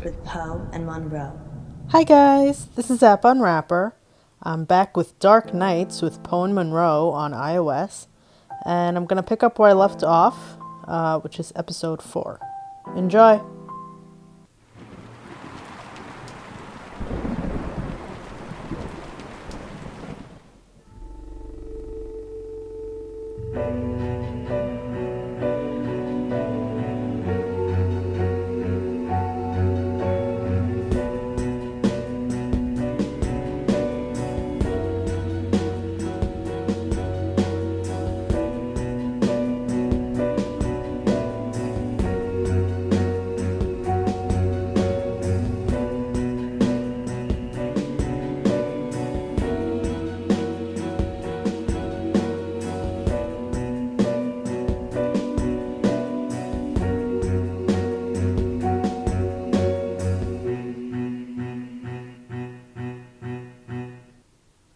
with Poe and Munro. Hi guys, this is App Unwrapper. I'm back with Dark Nights with Poe and Munro on iOS, and I'm going to pick up where I left off, which is episode 4. Enjoy!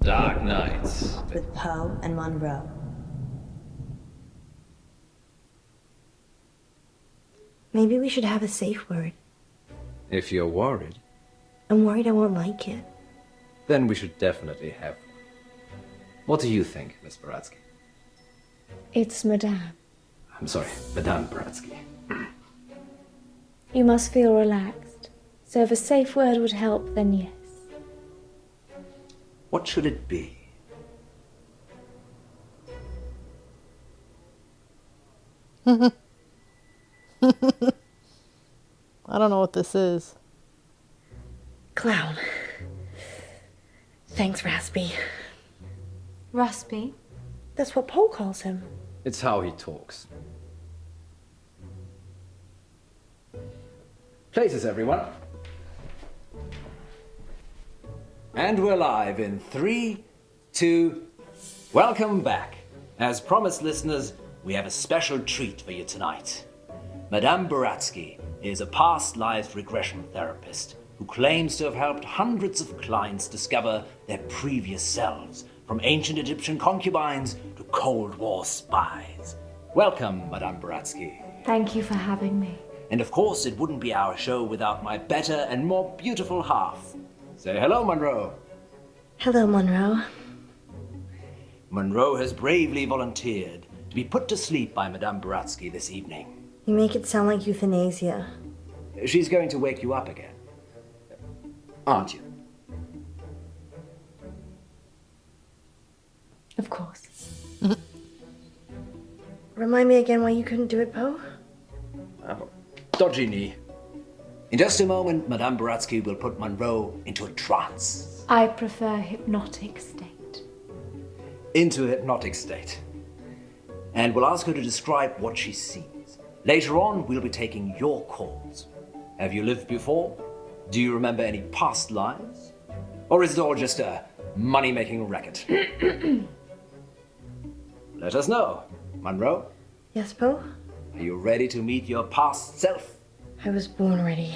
Dark Nights. With Poe and Munro. Maybe we should have a safe word. If you're worried, I'm worried I won't like it. then we should definitely have one. What do you think, Miss Baratsky? It's Madame. I'm sorry, Madame Baratsky. You must feel relaxed. So if a safe word would help, then yes. What should it be? I don't know what this is. Clown. Thanks, Raspy. Raspy? That's what Poe calls him. It's how he talks. Places, everyone. And we're live in 3, 2... Welcome back. As promised, listeners, we have a special treat for you tonight. Madame Baratsky is a past life regression therapist who claims to have helped hundreds of clients discover their previous selves, from ancient Egyptian concubines to Cold War spies. Welcome, Madame Baratsky. Thank you for having me. And of course, it wouldn't be our show without my better and more beautiful half. Say hello, Munro. Hello, Munro. Munro has bravely volunteered to be put to sleep by Madame Baratsky this evening. You make it sound like euthanasia. She's going to wake you up again. Aren't you? Of course. Remind me again why you couldn't do it, Poe? Oh, dodgy knee. In just a moment, Madame Baratsky will put Munro into a trance. I prefer hypnotic state. Into a hypnotic state. And we'll ask her to describe what she sees. Later on, we'll be taking your calls. Have you lived before? Do you remember any past lives? Or is it all just a money-making racket? Let us know. Munro, Yes, Poe? are you ready to meet your past self? I was born ready.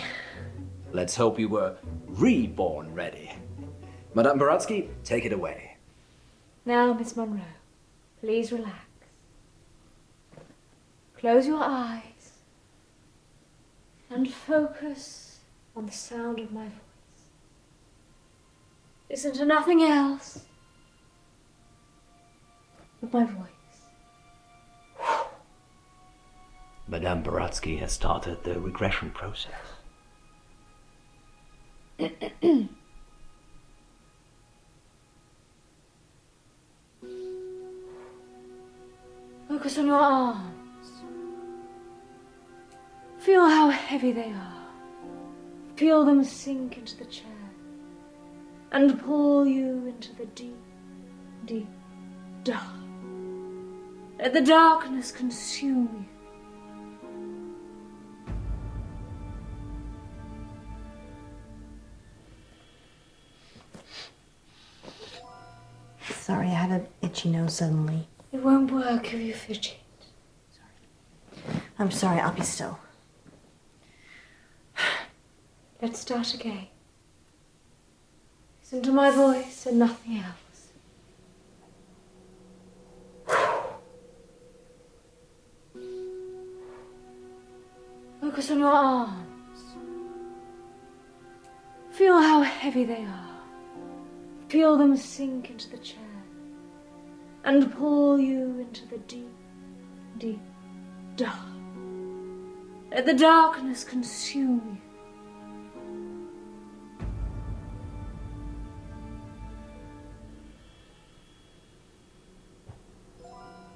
Let's hope you were reborn ready. Madame Baratsky, take it away. Now, Miss Munro, please relax. Close your eyes and focus on the sound of my voice. Listen to nothing else but my voice. Madame Baratsky has started the regression process. Focus on your arms. Feel how heavy they are. Feel them sink into the chair and pull you into the deep, deep dark. Let the darkness consume you. Sorry, I had an itchy nose suddenly. It won't work if you fidget. I'm sorry, I'll be still. Let's start again. Listen to my voice and nothing else. Focus on your arms. Feel how heavy they are. Feel them sink into the chair and pull you into the deep, deep dark. Let the darkness consume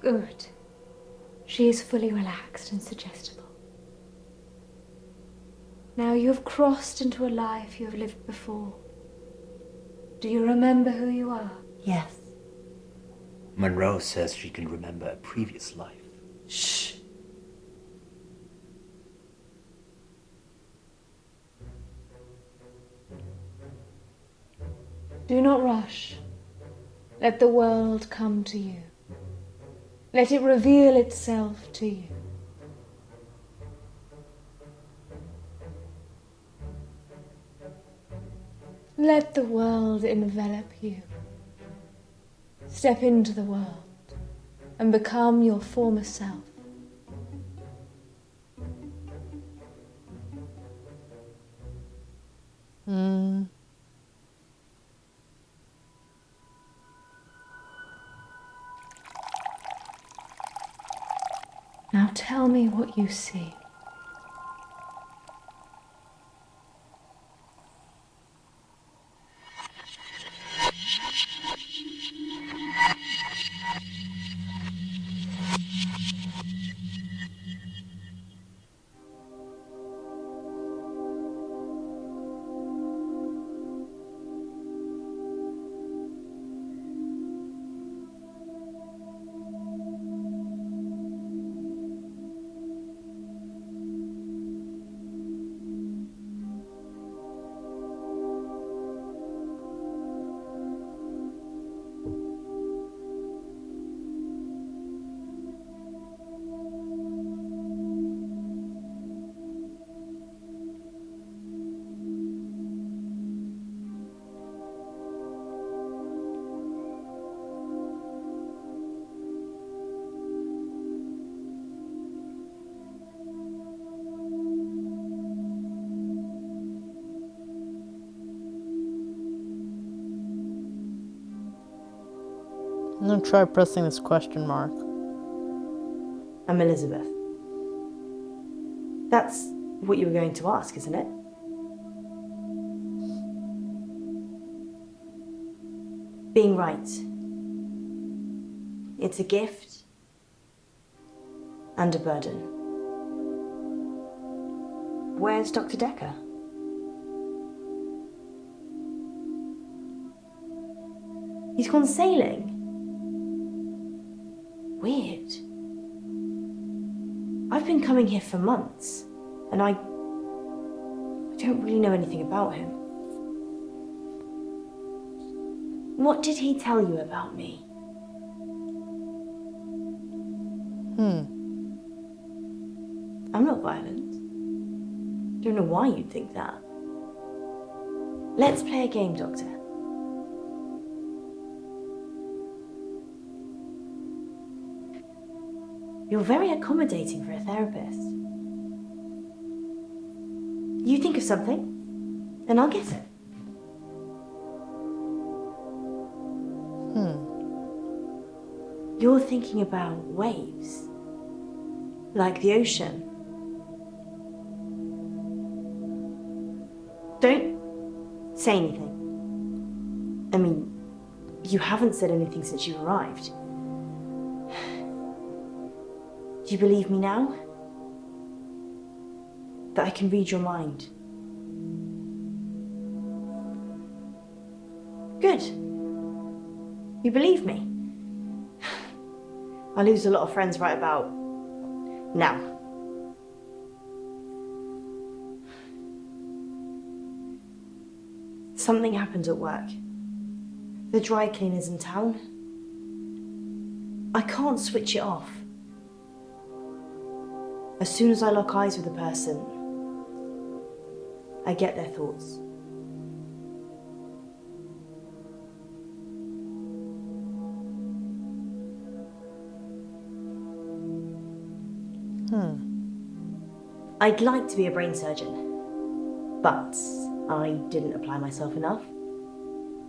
you. Good. She is fully relaxed and suggestible. Now you have crossed into a life you have lived before. Do you remember who you are? Yes. Munro says she can remember a previous life. Shh. Do not rush. Let the world come to you. Let it reveal itself to you. Let the world envelop you. Step into the world and become your former self. Now tell me what you see. I'm going to try pressing this question mark. I'm Elizabeth. That's what you were going to ask, isn't it? Being right. It's a gift and a burden. Where's Dr. Decker? He's gone sailing. Weird. I've been coming here for months, and I don't really know anything about him. What did he tell you about me? I'm not violent. Don't know why you'd think that. Let's play a game, Doctor. You're very accommodating for a therapist. You think of something, and I'll guess it. You're thinking about waves, like the ocean. Don't say anything. I mean, you haven't said anything since you arrived. Do you believe me now? That I can read your mind? Good. You believe me? I lose a lot of friends right about now. Something happened at work. The dry cleaner's in town. I can't switch it off. As soon as I lock eyes with a person, I get their thoughts. I'd like to be a brain surgeon, but I didn't apply myself enough.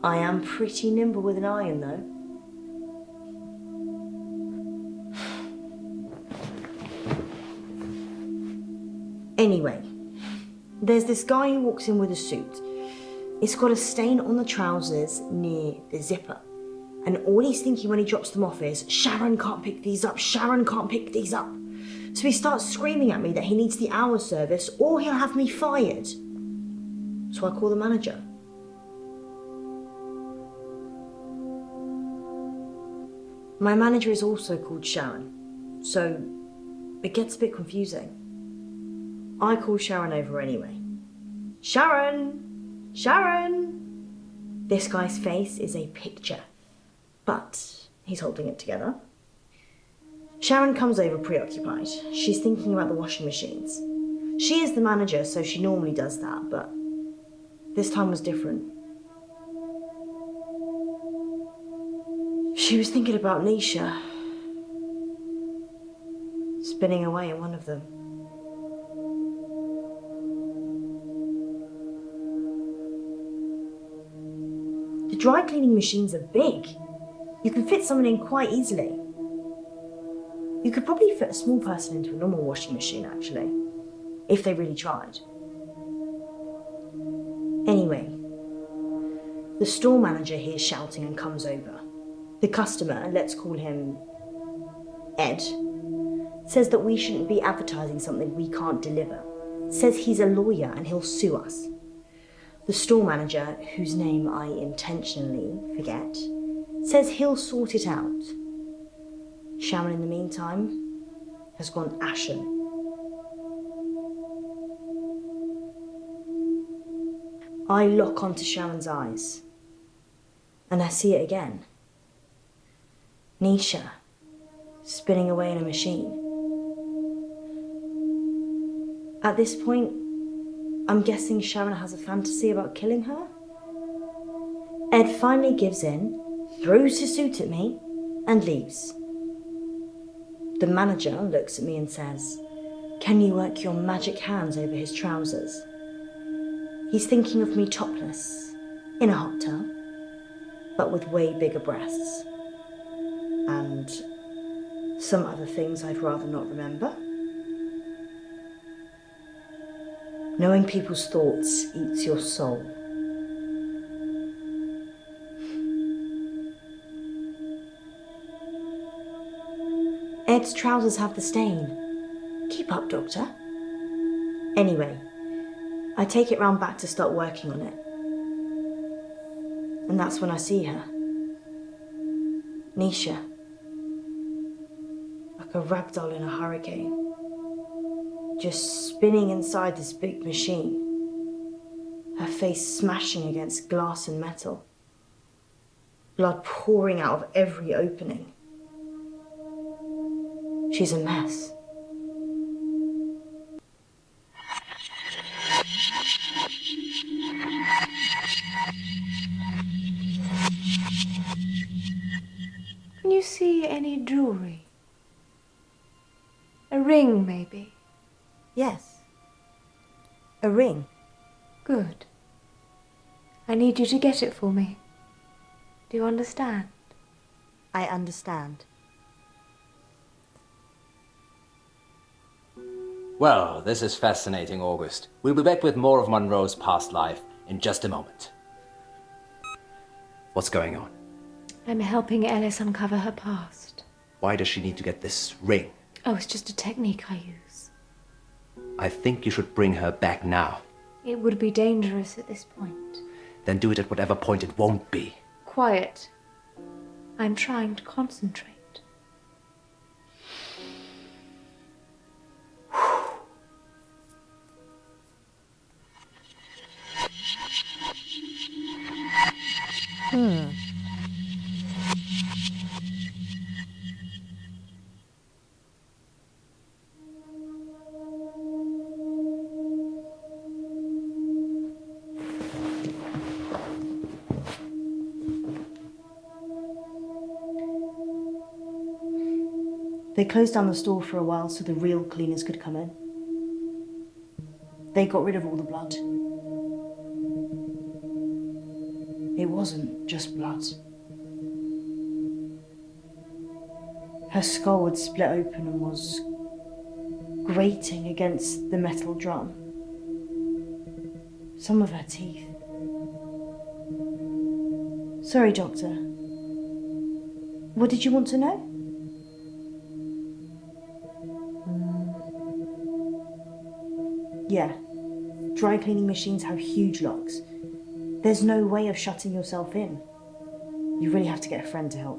I am pretty nimble with an iron, though. Anyway, there's this guy who walks in with a suit. It's got a stain on the trousers near the zipper. And all he's thinking when he drops them off is, Sharon can't pick these up, Sharon can't pick these up. So he starts screaming at me that he needs the hour service or he'll have me fired. So I call the manager. My manager is also called Sharon, so it gets a bit confusing. I call Sharon over anyway. Sharon! Sharon! This guy's face is a picture, but he's holding it together. Sharon comes over preoccupied. She's thinking about the washing machines. She is the manager, so she normally does that, but this time was different. She was thinking about Nisha, spinning away in one of them. The dry cleaning machines are big. You can fit someone in quite easily. You could probably fit a small person into a normal washing machine, actually, if they really tried. Anyway, the store manager hears shouting and comes over. The customer, let's call him Ed, says that we shouldn't be advertising something we can't deliver. Says he's a lawyer and he'll sue us. The store manager, whose name I intentionally forget, says he'll sort it out. Sharon, in the meantime, has gone ashen. I lock onto Sharon's eyes, and I see it again. Nisha, spinning away in a machine. At this point, I'm guessing Sharon has a fantasy about killing her. Ed finally gives in, throws his suit at me, and leaves. The manager looks at me and says, "Can you work your magic hands over his trousers?" He's thinking of me topless, in a hot tub, but with way bigger breasts. And some other things I'd rather not remember. Knowing people's thoughts eats your soul. Ed's trousers have the stain. Keep up, Doctor. Anyway, I take it round back to start working on it. And that's when I see her. Nisha. Like a ragdoll in a hurricane. Just spinning inside this big machine. Her face smashing against glass and metal. Blood pouring out of every opening. She's a mess. Can you see any jewelry? A ring, maybe? Yes. A ring. Good. I need you to get it for me. Do you understand? I understand. Well, this is fascinating, August. We'll be back with more of Munro's past life in just a moment. What's going on? I'm helping Ellis uncover her past. Why does she need to get this ring? Oh, it's just a technique I use. I think you should bring her back now. It would be dangerous at this point. Then do it at whatever point it won't be. Quiet. I'm trying to concentrate. They closed down the store for a while so the real cleaners could come in. They got rid of all the blood. It wasn't just blood. Her skull had split open and was grating against the metal drum. Some of her teeth. Sorry, Doctor. What did you want to know? Yeah. Dry cleaning machines have huge locks. There's no way of shutting yourself in. You really have to get a friend to help.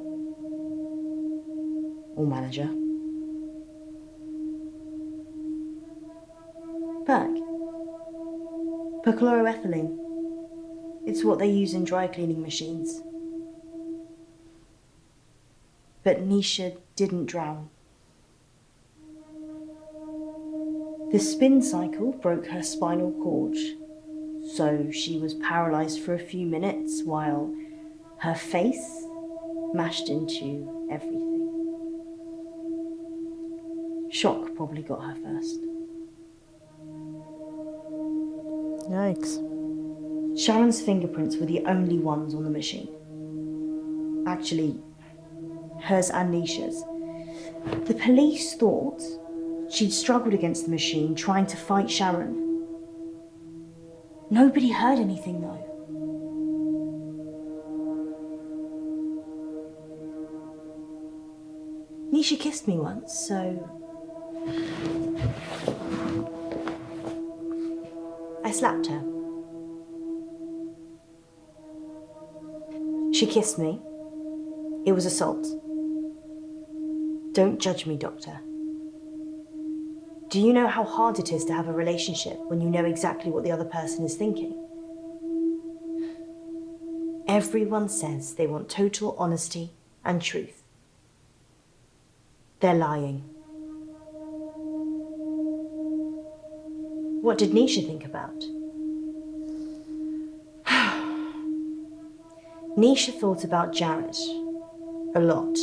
Or manager. Perchloroethylene. It's what they use in dry cleaning machines. But Nisha didn't drown. The spin cycle broke her spinal cord, so she was paralyzed for a few minutes while her face mashed into everything. Shock probably got her first. Yikes. Sharon's fingerprints were the only ones on the machine. Actually, hers and Nisha's. The police thought she'd struggled against the machine trying to fight Sharon. Nobody heard anything though. Nisha kissed me once, so I slapped her. She kissed me. It was assault. Don't judge me, Doctor. Do you know how hard it is to have a relationship when you know exactly what the other person is thinking? Everyone says they want total honesty and truth. They're lying. What did Nisha think about? Nisha thought about Jared a lot.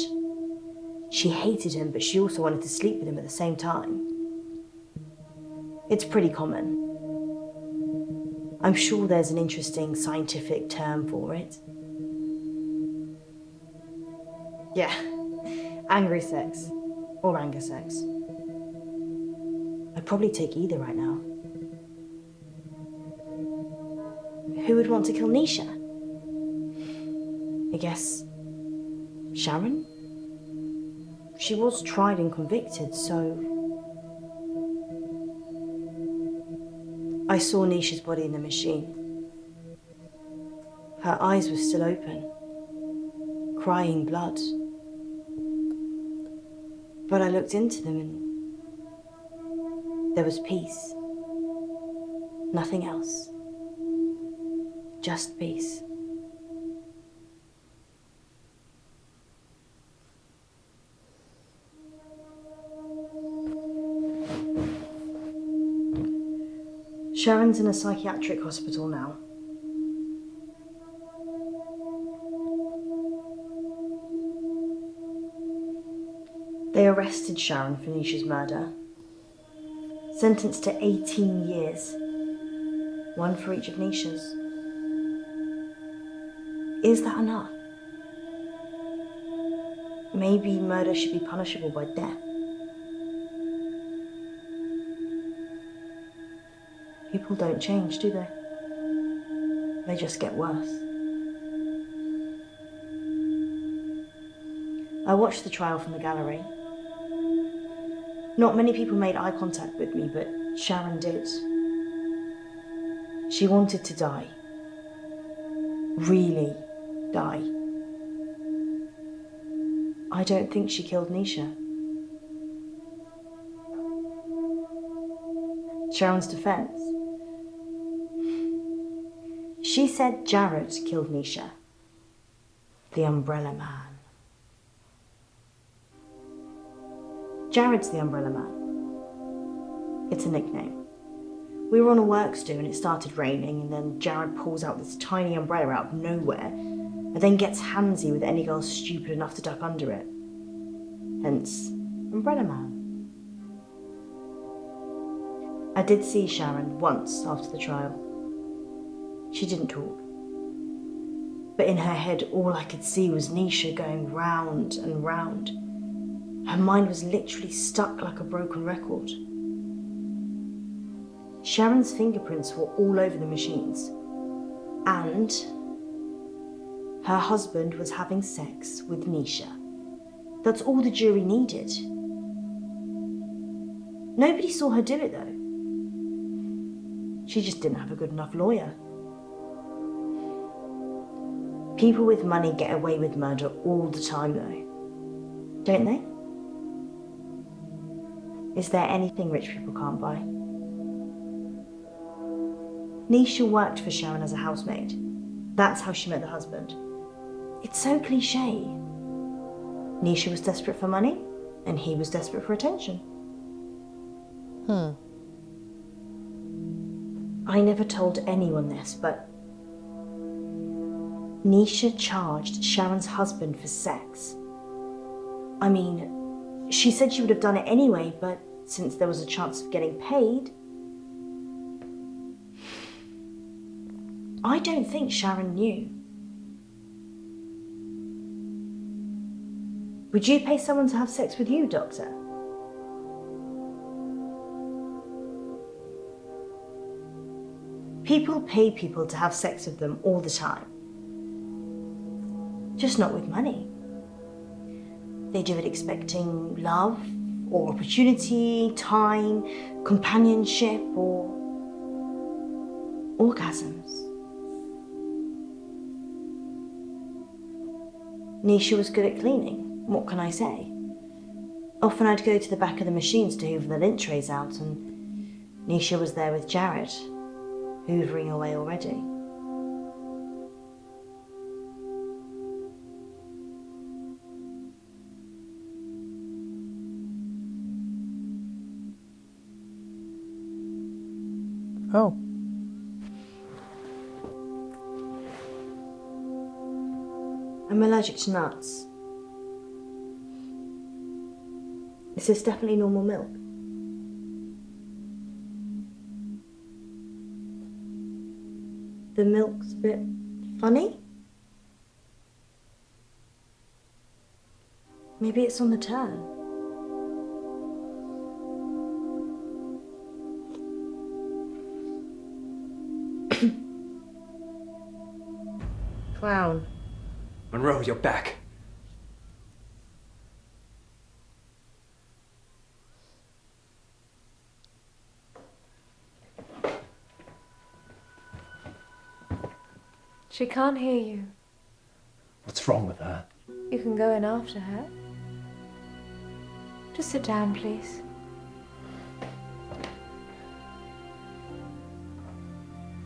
She hated him, but she also wanted to sleep with him at the same time. It's pretty common. I'm sure there's an interesting scientific term for it. Yeah, angry sex or anger sex. I'd probably take either right now. Who would want to kill Nisha? I guess Sharon? She was tried and convicted, so I saw Nisha's body in the machine. Her eyes were still open, crying blood. But I looked into them and there was peace. Nothing else. Just peace. Sharon's in a psychiatric hospital now. They arrested Sharon for Nisha's murder. Sentenced to 18 years. One for each of Nisha's. Is that enough? Maybe murder should be punishable by death. People don't change, do they? They just get worse. I watched the trial from the gallery. Not many people made eye contact with me, but Sharon did. She wanted to die. Really die. I don't think she killed Nisha. Sharon's defense. She said Jared killed Nisha. The Umbrella Man. Jared's the Umbrella Man. It's a nickname. We were on a works do and it started raining, and then Jared pulls out this tiny umbrella out of nowhere and then gets handsy with any girl stupid enough to duck under it. Hence, Umbrella Man. I did see Sharon once after the trial. She didn't talk. But in her head, all I could see was Nisha going round and round. Her mind was literally stuck like a broken record. Sharon's fingerprints were all over the machines. And her husband was having sex with Nisha. That's all the jury needed. Nobody saw her do it though. She just didn't have a good enough lawyer. People with money get away with murder all the time though, don't they? Is there anything rich people can't buy? Nisha worked for Sharon as a housemaid. That's how she met the husband. It's so cliche. Nisha was desperate for money, and he was desperate for attention. I never told anyone this, but Nisha charged Sharon's husband for sex. I mean, she said she would have done it anyway, but since there was a chance of getting paid, I don't think Sharon knew. Would you pay someone to have sex with you, Doctor? People pay people to have sex with them all the time. Just not with money. They do it expecting love, or opportunity, time, companionship, or orgasms. Nisha was good at cleaning. What can I say? Often I'd go to the back of the machines to hoover the lint trays out, and Nisha was there with Jared, hoovering away already. Oh. I'm allergic to nuts. Is this definitely normal milk? The milk's a bit funny? Maybe it's on the turn. Clown. Munro, you're back. She can't hear you. What's wrong with her? You can go in after her. Just sit down, please.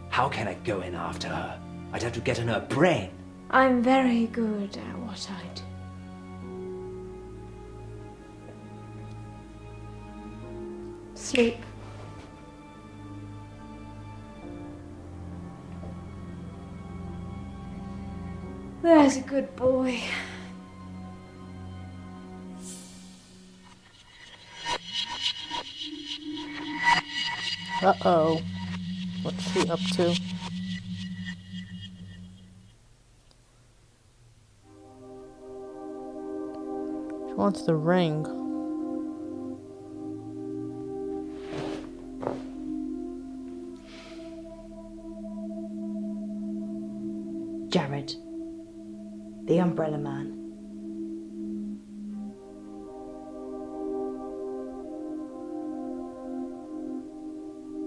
How can I go in after her? I'd have to get in her brain. I'm very good at what I do. Sleep. There's a good boy. Uh-oh. What's she up to? She wants the ring. Jared. The Umbrella Man.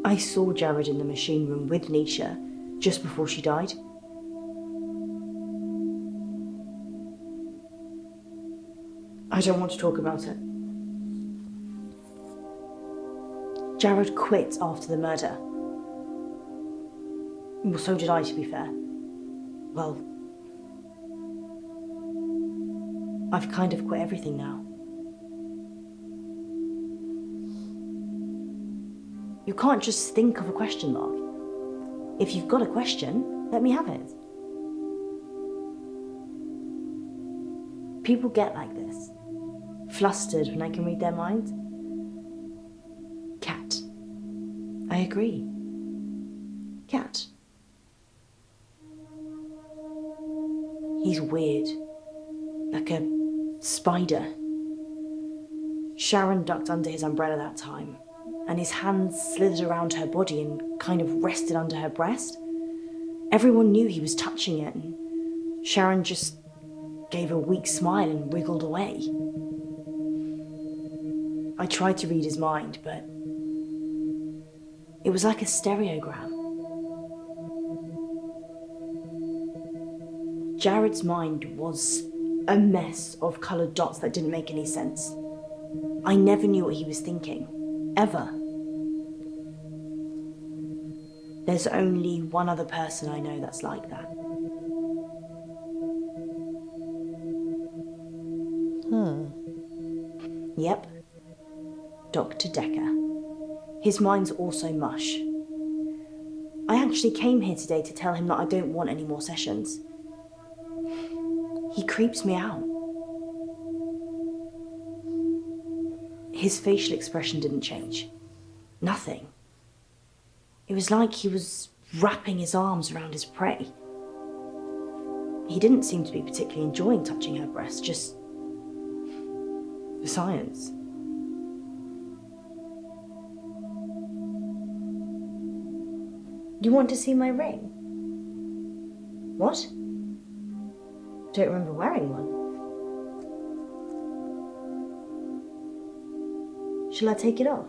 I saw Jared in the machine room with Nisha just before she died. I don't want to talk about it. Jared quit after the murder. Well, so did I, to be fair. Well, I've kind of quit everything now. You can't just think of a question mark. If you've got a question, let me have it. People get like this, flustered when I can read their minds. Cat. I agree. Cat. He's weird. Like a spider. Sharon ducked under his umbrella that time, and his hands slithered around her body and kind of rested under her breast. Everyone knew he was touching it, and Sharon just gave a weak smile and wriggled away. I tried to read his mind, but it was like a stereogram. Jared's mind was a mess of coloured dots that didn't make any sense. I never knew what he was thinking, ever. There's only one other person I know that's like that. Yep, Dr. Decker. His mind's also mush. I actually came here today to tell him that I don't want any more sessions. He creeps me out. His facial expression didn't change. Nothing. It was like he was wrapping his arms around his prey. He didn't seem to be particularly enjoying touching her breast, just for science. You want to see my ring? What? Don't remember wearing one. Shall I take it off?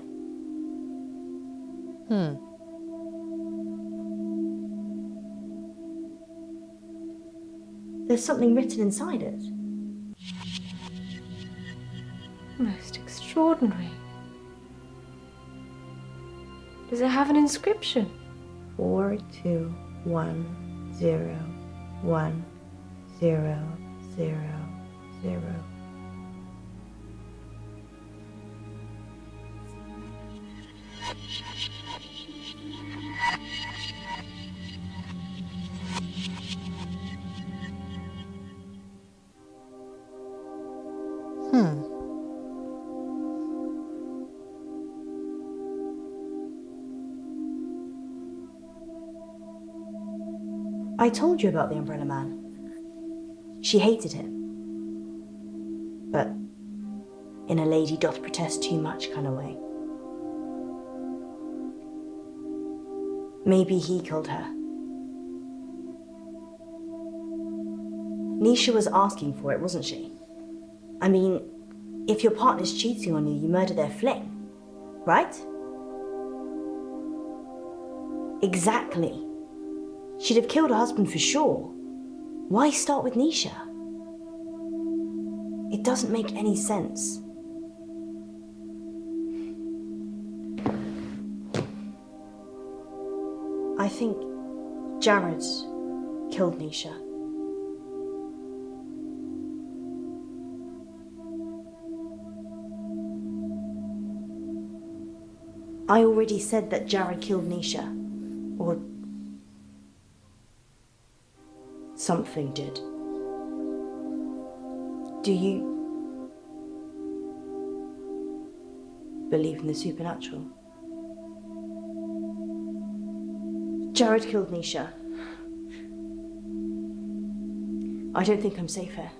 There's something written inside it. Most extraordinary. Does it have an inscription? 421010000. I told you about the Umbrella Man. She hated him. But in a lady doth protest too much kind of way. Maybe he killed her. Nisha was asking for it, wasn't she? I mean, if your partner's cheating on you, you murder their fling, right? Exactly. She'd have killed her husband for sure. Why start with Nisha? It doesn't make any sense. I think Jared killed Nisha. I already said that Jared killed Nisha. Or something did. Do you believe in the supernatural? Jared killed Nisha. I don't think I'm safe here.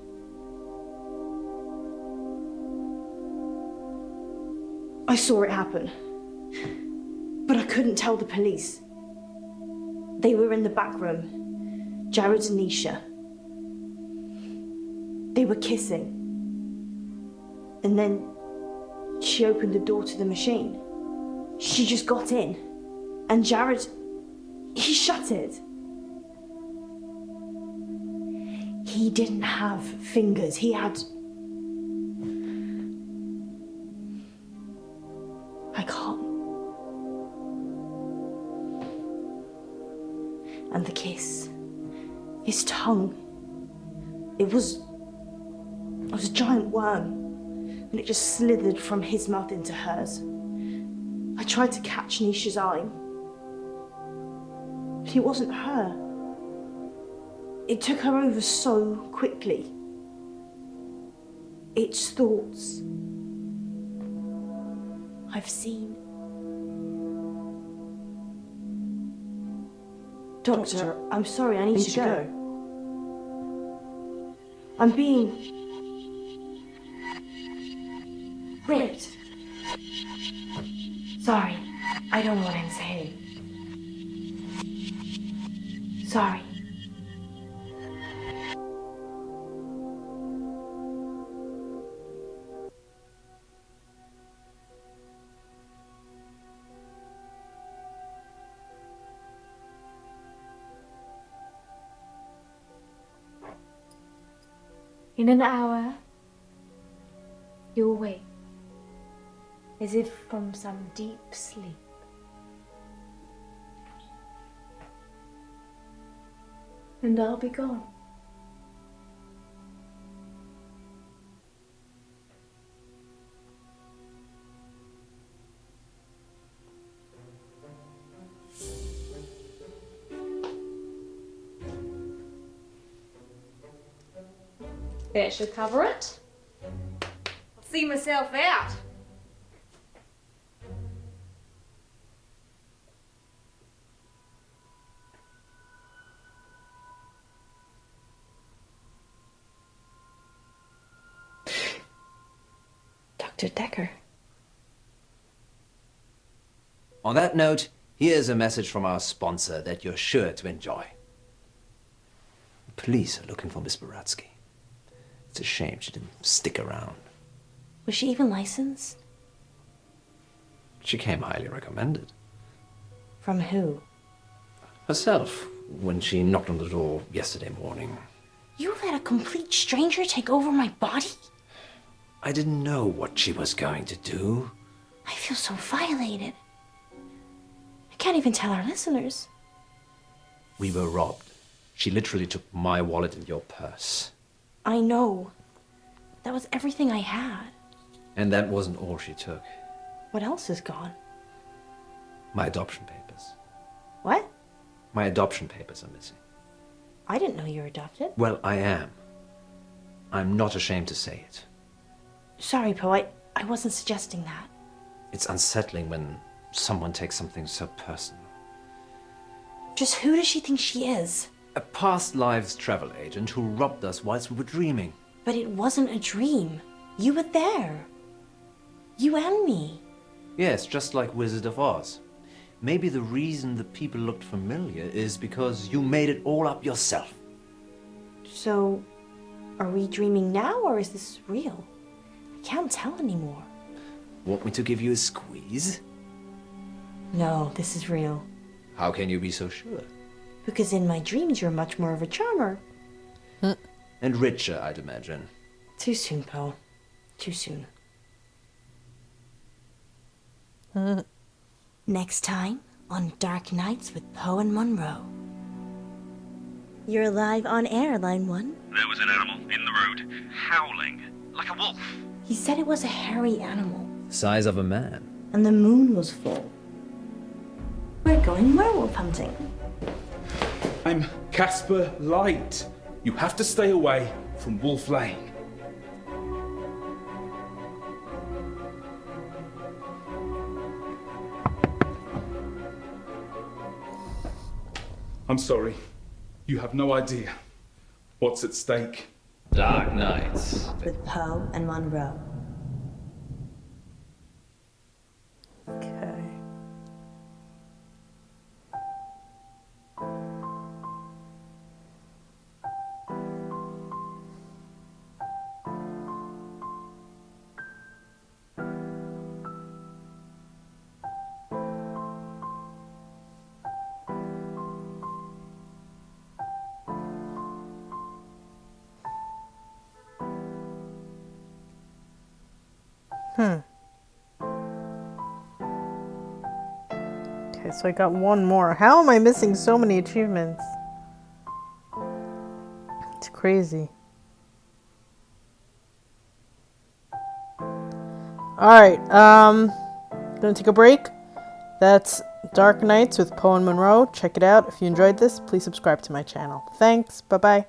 I saw it happen, but I couldn't tell the police. They were in the back room. Jared and Nisha. They were kissing. And then she opened the door to the machine. She just got in. And Jared, he shut it. He didn't have fingers. He had... I can't. And the kiss. His tongue. It was a giant worm, and it just slithered from his mouth into hers. I tried to catch Nisha's eye, but it wasn't her. It took her over so quickly. It's thoughts I've seen. Doctor, I'm sorry, I need to go. I'm being raped. Sorry, I don't know what I'm saying. Sorry. In an hour, you'll wake, as if from some deep sleep. And I'll be gone. That should cover it. I'll see myself out. Dr. Decker. On that note, here's a message from our sponsor that you're sure to enjoy. Police are looking for Miss Buratsky. It's a shame she didn't stick around. Was she even licensed? She came highly recommended. From who? Herself, when she knocked on the door yesterday morning. You let a complete stranger take over my body? I didn't know what she was going to do. I feel so violated. I can't even tell our listeners. We were robbed. She literally took my wallet and your purse. I know. That was everything I had. And that wasn't all she took. What else is gone? My adoption papers. What? My adoption papers are missing. I didn't know you were adopted. Well, I am. I'm not ashamed to say it. Sorry, Poe, I wasn't suggesting that. It's unsettling when someone takes something so personal. Just who does she think she is? A past lives travel agent who robbed us whilst we were dreaming. But it wasn't a dream. You were there. You and me. Yes, just like Wizard of Oz. Maybe the reason the people looked familiar is because you made it all up yourself. So, are we dreaming now or is this real? I can't tell anymore. Want me to give you a squeeze? No, this is real. How can you be so sure? Because in my dreams you're much more of a charmer. And richer, I'd imagine. Too soon, Poe. Too soon. Next time on Dark Nights with Poe and Munro. You're live on air, Line 1. There was an animal in the road, howling, like a wolf. He said it was a hairy animal, Size of a man. and the moon was full. We're going werewolf hunting. I'm Casper Light. You have to stay away from Wolf Lane. I'm sorry. You have no idea what's at stake. Dark Nights. With Poe and Munro. Okay. Okay, so I got one more. How am I missing so many achievements? It's crazy. Alright, gonna take a break. That's Dark Nights with Poe and Munro. Check it out. If you enjoyed this, please subscribe to my channel. Thanks. Bye-bye.